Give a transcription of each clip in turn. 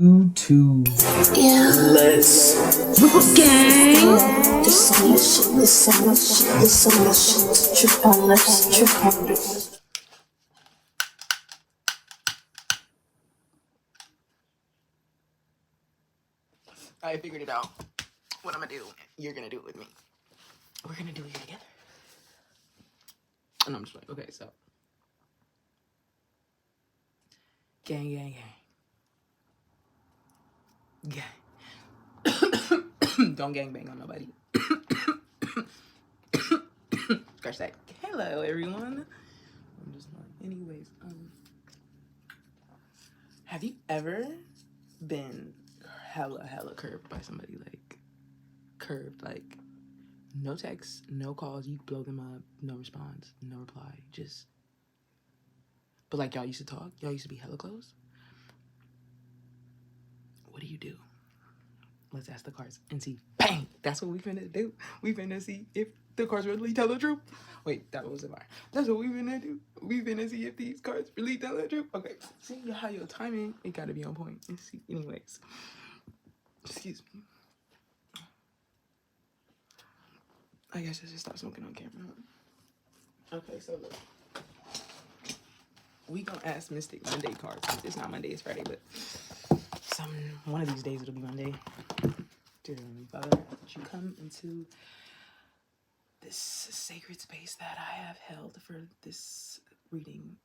YouTube. Yeah. Let's Gang. Listen, trip on lips, trip on lips. I figured it out. What I'm gonna do, you're gonna do it with me. We're gonna do it together. And I'm just like, okay, so. Gang, gang, gang. Gang. Don't gang bang on nobody. Scratch that. Hello, everyone. I'm just like, anyways, have you ever been hella curved by somebody? Like, curved, like, no texts, no calls, you blow them up, no response, no reply, just. But like, y'all used to talk, y'all used to be hella close. What do you do? Let's ask the cards and see. Bang! That's what we finna do. We finna see if the cards really tell the truth. Wait, that wasn't mine. That's what we finna do. We finna see if these cards really tell the truth. Okay, see how your timing, it gotta be on point. Let's see, anyways. Excuse me. I guess I should stop smoking on camera. Okay, so look. We gonna ask Mystic Monday cards. It's not Monday, it's Friday, but one of these days it'll be Monday. Dear Heavenly Father, would you come into this sacred space that I have held for this reading,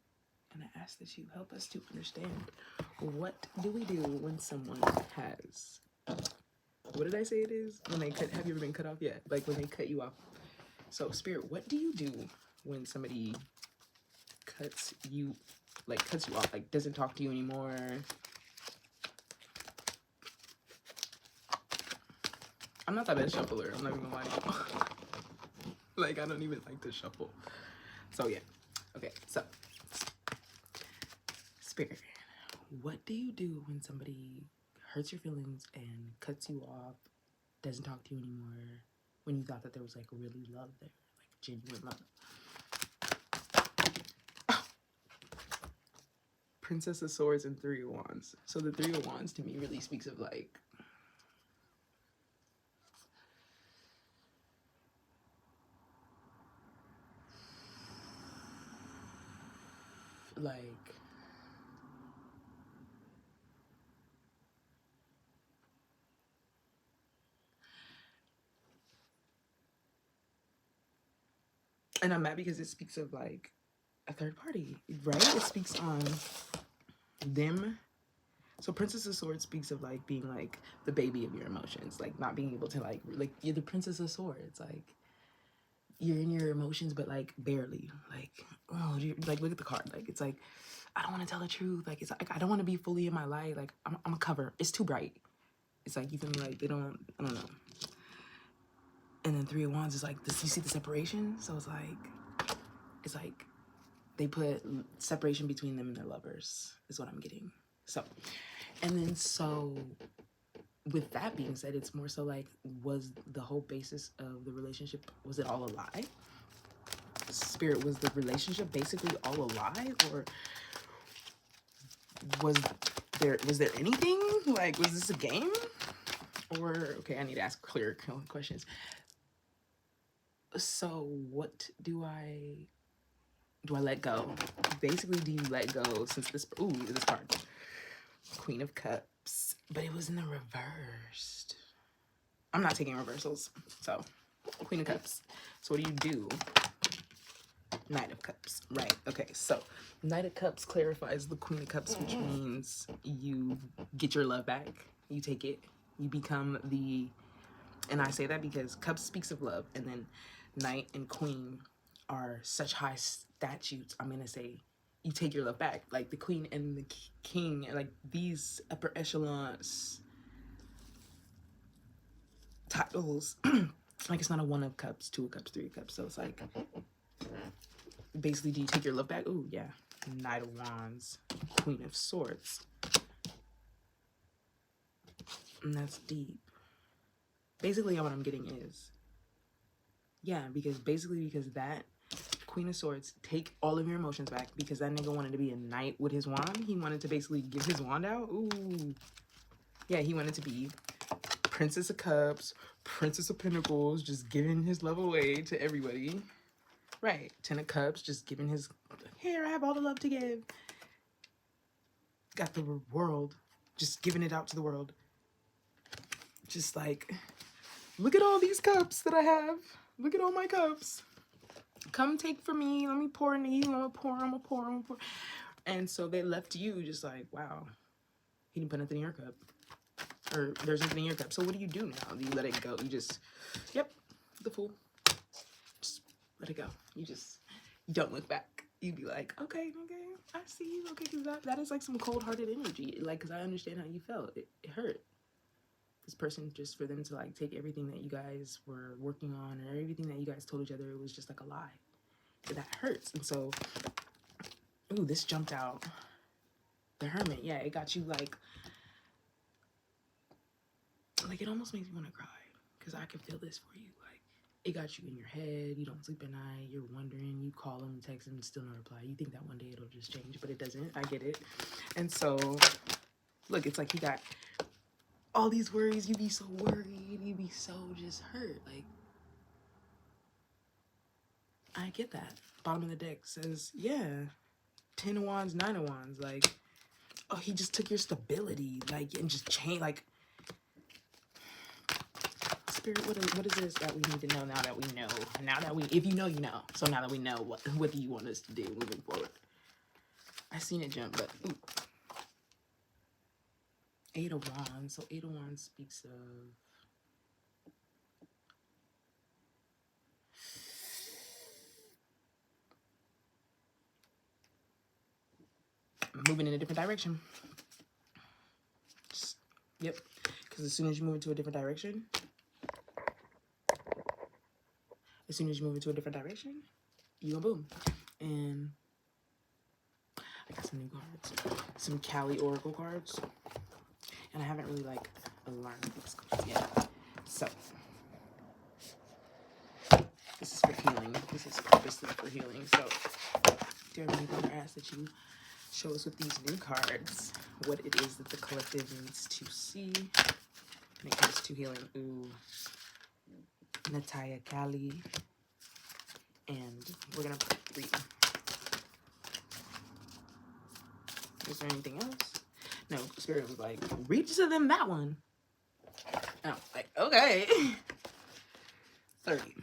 and I ask that you help us to understand, what do we do when someone has, what did I say it is? When they cut, have you ever been cut off yet? Like when they cut you off. So Spirit, what do you do when somebody cuts you off, like doesn't talk to you anymore? I'm not that bad shuffler, I'm not even gonna lie to you. Like, I don't even like to shuffle. So yeah, okay, so Spirit, what do you do when somebody hurts your feelings and cuts you off, doesn't talk to you anymore, when you thought that there was like really love there, like genuine love? Princess of Swords and Three of Wands. So the Three of Wands to me really speaks of like, and I'm mad because it speaks of like a third party, right? It speaks on them. So Princess of Swords speaks of like being like the baby of your emotions, like not being able to like you're the Princess of Swords, like you're in your emotions but like barely, like, oh, like look at the card, like it's like I don't want to tell the truth, like it's like I don't want to be fully in my light, like I'm a cover, it's too bright, it's like you feel me, like I don't know. And then Three of Wands is like this, you see the separation, so it's like they put separation between them and their lovers is what I'm getting. So, and then so with that being said, it's more so like, was the whole basis of the relationship, was it all a lie? Spirit, was the relationship basically all a lie, or was there anything, like was this a game, or okay, I need to ask clear questions. So what do I let go? Basically, do you let go since this card, Queen of Cups, but it was in the reversed. I'm not taking reversals, so Queen of Cups. So what do? Knight of Cups, right? Okay, so Knight of Cups clarifies the Queen of Cups, which means you get your love back, you take it, you become the, and I say that because Cups speaks of love, and then Knight and Queen are such high statutes. I'm gonna say you take your love back, like the Queen and the King, like these upper echelons titles. Like it's not a One of Cups, Two of Cups, Three of Cups. So it's like basically, do you take your love back? Oh yeah, Knight of Wands, Queen of Swords, and that's deep. Basically, what I'm getting is, yeah, because that Queen of Swords, take all of your emotions back, because that nigga wanted to be a knight with his wand. He wanted to basically give his wand out. Ooh. Yeah, he wanted to be Princess of Cups, Princess of Pentacles, just giving his love away to everybody. Right. Ten of Cups, just giving his, here, I have all the love to give. Got the world, just giving it out to the world. Just like, look at all these cups that I have. Look at all my cups. Come take from me. Let me pour into you. I'm gonna pour, I'm gonna pour, I'm gonna pour. And so they left you just like, wow, he didn't put nothing in your cup. Or there's nothing in your cup. So what do you do now? Do you let it go? You just, yep, the fool. Just let it go. You don't look back. You'd be like, okay, I see you. Okay, because that is like some cold-hearted energy. Like, because I understand how you felt. It hurt. This person, just for them to like take everything that you guys were working on or everything that you guys told each other, it was just like a lie. That hurts. And so, ooh, this jumped out. The Hermit, yeah, it got you like it almost makes me want to cry, because I can feel this for you. Like, it got you in your head. You don't sleep at night. You're wondering. You call him, text him, still no reply. You think that one day it'll just change, but it doesn't. I get it. And so, look, it's like he got all these worries. You be so worried. You be so just hurt. Like, I get that. Bottom of the deck says, yeah, 10 of Wands, 9 of Wands. Like, oh, he just took your stability, like, and just changed, like, Spirit, what is this that we need to know now that we know? Now that we, if you know, you know. So now that we know, what do you want us to do moving forward? I seen it jump, but ooh. 8 of Wands. So 8 of Wands speaks of moving in a different direction. Just, yep. Because as soon as you move into a different direction, you go boom. And I got some new cards. Some Cali Oracle cards. And I haven't really like learned these cards yet. So this is for healing. This is purposely for healing. So dear Heavenly Father, I ask that you show us with these new cards what it is that the collective needs to see when it comes to healing. Ooh, Nataya Kali. And we're gonna read. Is there anything else? No, Spirit was like, read to them that one. And I was like, okay. 30.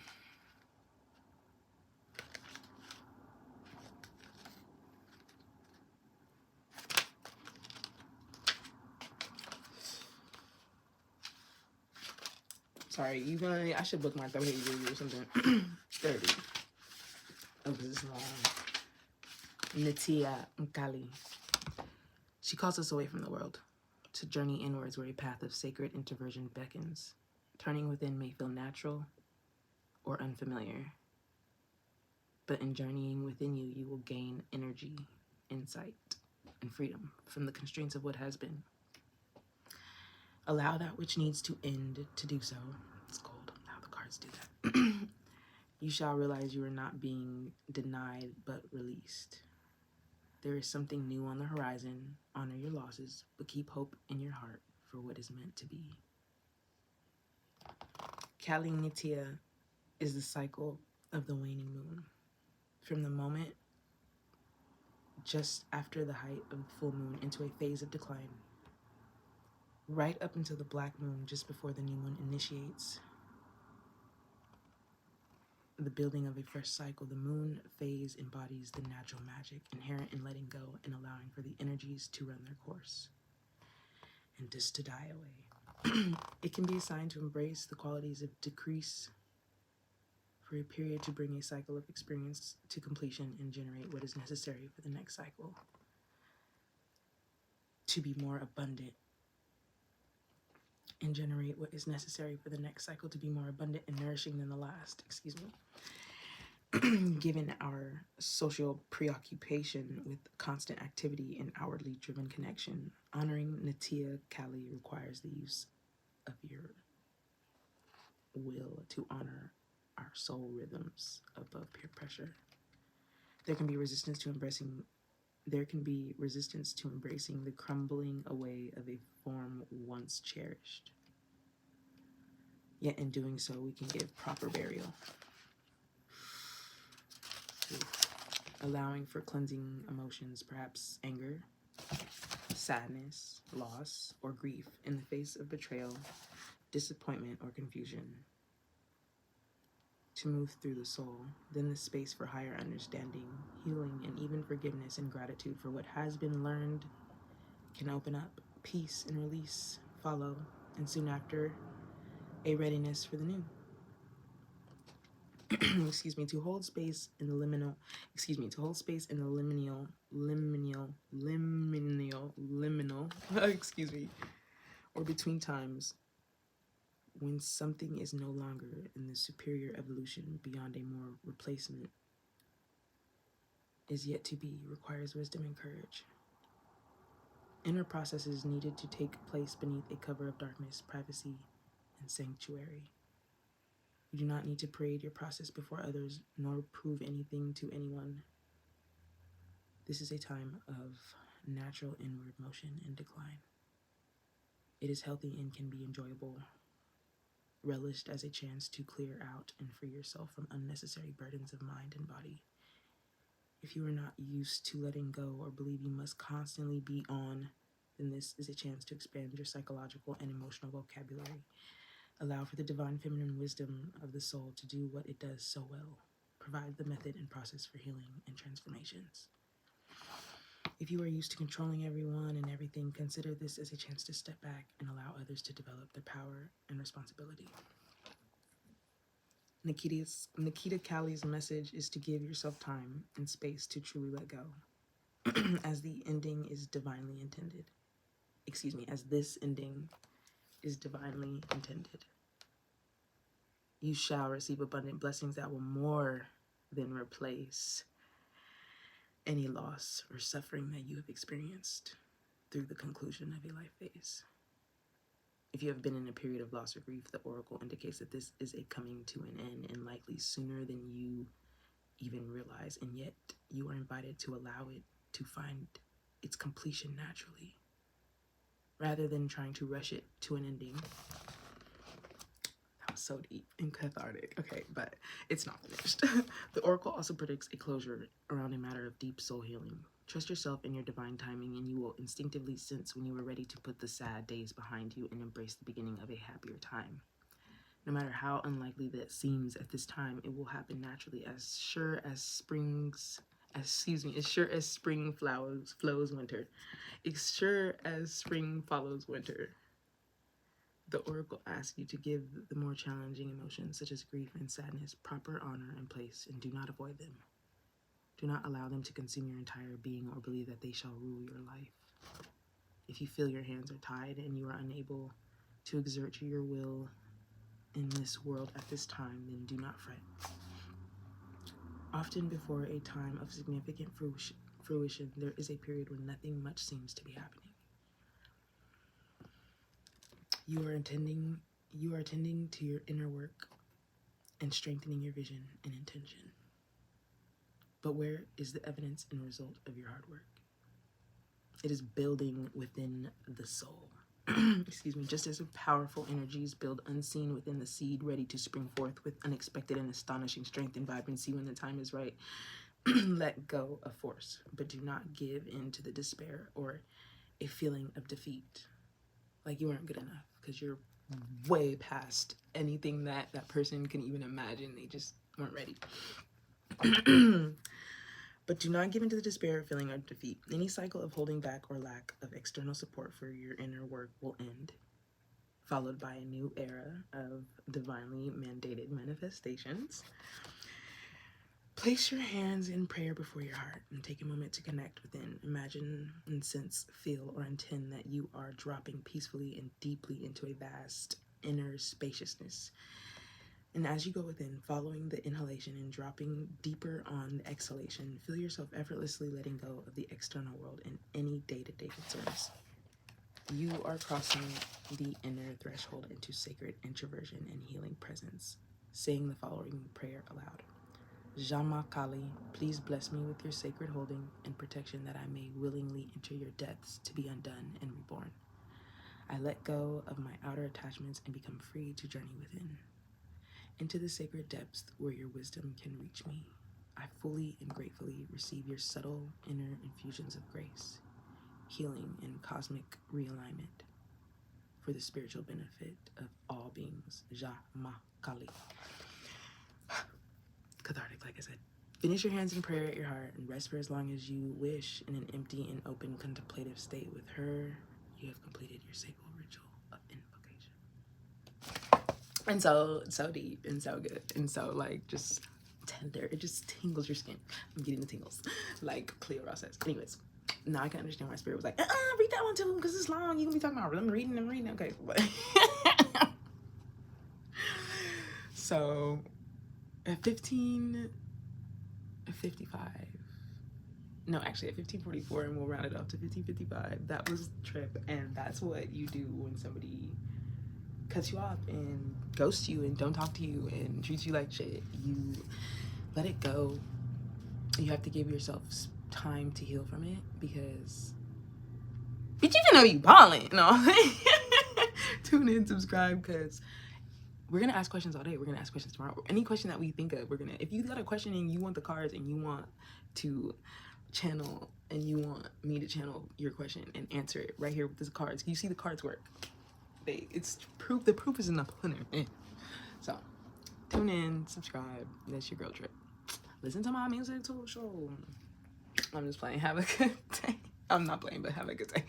Sorry, you gonna, I should book my 30 or something. 30. Oh, because it's long. Natia Nkali. She calls us away from the world, to journey inwards where a path of sacred introversion beckons. Turning within may feel natural or unfamiliar, but in journeying within you, you will gain energy, insight, and freedom from the constraints of what has been. Allow that which needs to end to do so. It's cold how the cards do that. You shall realize you are not being denied, but released. There is something new on the horizon. Honor your losses, but keep hope in your heart for what is meant to be. Kali Nitya is the cycle of the waning moon. From the moment just after the height of the full moon into a phase of decline, right up until the black moon just before the new moon initiates the building of a fresh cycle. The moon phase embodies the natural magic inherent in letting go and allowing for the energies to run their course and just to die away. It can be assigned to embrace the qualities of decrease for a period to bring a cycle of experience to completion and generate what is necessary for the next cycle to be more abundant and generate what is necessary for the next cycle to be more abundant and nourishing than the last. Excuse me. Given our social preoccupation with constant activity and outwardly driven connection, honoring Natya Kali requires the use of your will to honor our soul rhythms above peer pressure. There can be resistance to embracing there can be resistance to embracing the crumbling away of a form once cherished. Yet in doing so, we can give proper burial, allowing for cleansing emotions, perhaps anger, sadness, loss, or grief in the face of betrayal, disappointment, or confusion. To move through the soul, then the space for higher understanding, healing, and even forgiveness and gratitude for what has been learned can open up. Peace and release follow, and soon after, a readiness for the new. Excuse me, to hold space in the liminal, excuse me, or between times when something is no longer in the superior evolution beyond a more replacement is yet to be, requires wisdom and courage. Inner processes needed to take place beneath a cover of darkness, privacy, and sanctuary. You do not need to parade your process before others, nor prove anything to anyone. This is a time of natural inward motion and decline. It is healthy and can be enjoyable, relished as a chance to clear out and free yourself from unnecessary burdens of mind and body. If you are not used to letting go or believe you must constantly be on, then this is a chance to expand your psychological and emotional vocabulary. Allow for the divine feminine wisdom of the soul to do what it does so well. Provide the method and process for healing and transformations. If you are used to controlling everyone and everything, consider this as a chance to step back and allow others to develop their power and responsibility. Nikita Callie's message is to give yourself time and space to truly let go, as the ending is divinely intended. As this ending is divinely intended. You shall receive abundant blessings that will more than replace any loss or suffering that you have experienced through the conclusion of a life phase. If you have been in a period of loss or grief, the oracle indicates that this is a coming to an end, and likely sooner than you even realize, and yet you are invited to allow it to find its completion naturally, rather than trying to rush it to an ending. That was so deep and cathartic. Okay, but it's not finished. The oracle also predicts a closure around a matter of deep soul healing. Trust yourself in your divine timing, and you will instinctively sense when you are ready to put the sad days behind you and embrace the beginning of a happier time. No matter how unlikely that seems at this time, it will happen naturally, as sure as spring flows winter. As sure as spring follows winter. The oracle asks you to give the more challenging emotions, such as grief and sadness, proper honor and place, and do not avoid them. Do not allow them to consume your entire being or believe that they shall rule your life. If you feel your hands are tied and you are unable to exert your will in this world at this time, then do not fret. Often before a time of significant fruition, there is a period when nothing much seems to be happening. You are attending to your inner work and strengthening your vision and intention. But where is the evidence and result of your hard work? It is building within the soul. Just as powerful energies build unseen within the seed, ready to spring forth with unexpected and astonishing strength and vibrancy when the time is right. Let go of force, but do not give in to the despair or a feeling of defeat. Like you weren't good enough, because you're way past anything that person can even imagine. They just weren't ready. But do not give in to the despair, feeling of defeat. Any cycle of holding back or lack of external support for your inner work will end, followed by a new era of divinely mandated manifestations. Place your hands in prayer before your heart and take a moment to connect within. Imagine and sense, feel, or intend that you are dropping peacefully and deeply into a vast inner spaciousness. And as you go within, following the inhalation and dropping deeper on the exhalation, feel yourself effortlessly letting go of the external world and any day-to-day concerns. You are crossing the inner threshold into sacred introversion and healing presence, saying the following prayer aloud. Jama Kali, please bless me with your sacred holding and protection that I may willingly enter your depths to be undone and reborn. I let go of my outer attachments and become free to journey within, into the sacred depths where your wisdom can reach me. I fully and gratefully receive your subtle inner infusions of grace, healing, and cosmic realignment for the spiritual benefit of all beings. Jama Kali. Cathartic, like I said. Finish your hands in prayer at your heart and rest for as long as you wish in an empty and open contemplative state with her. You have completed your sacred ritual of invocation. And so deep and so good and so like just tender. It just tingles your skin. I'm getting the tingles, like Cleo Ross says. Anyways, now I can understand why Spirit was like, read that one too because it's long. You're gonna be talking about I'm reading. Okay, but so at 15:55. No, actually at 15:44, and we'll round it up to 15:55. That was trip, and that's what you do when somebody cuts you off and ghosts you and don't talk to you and treats you like shit. You let it go. You have to give yourself time to heal from it because bitch, even know you ballin'. No. Tune in, subscribe, because we're gonna ask questions all day. We're gonna ask questions tomorrow. Any question that we think of, we're gonna, if you got a question and you want the cards and you want to channel and you want me to channel your question and answer it right here with the cards. You see the cards work. It's proof. The proof is in the pudding. So tune in, subscribe. That's your girl Trip. Listen to my music too. Show. I'm just playing. Have a good day. I'm not playing, but have a good day.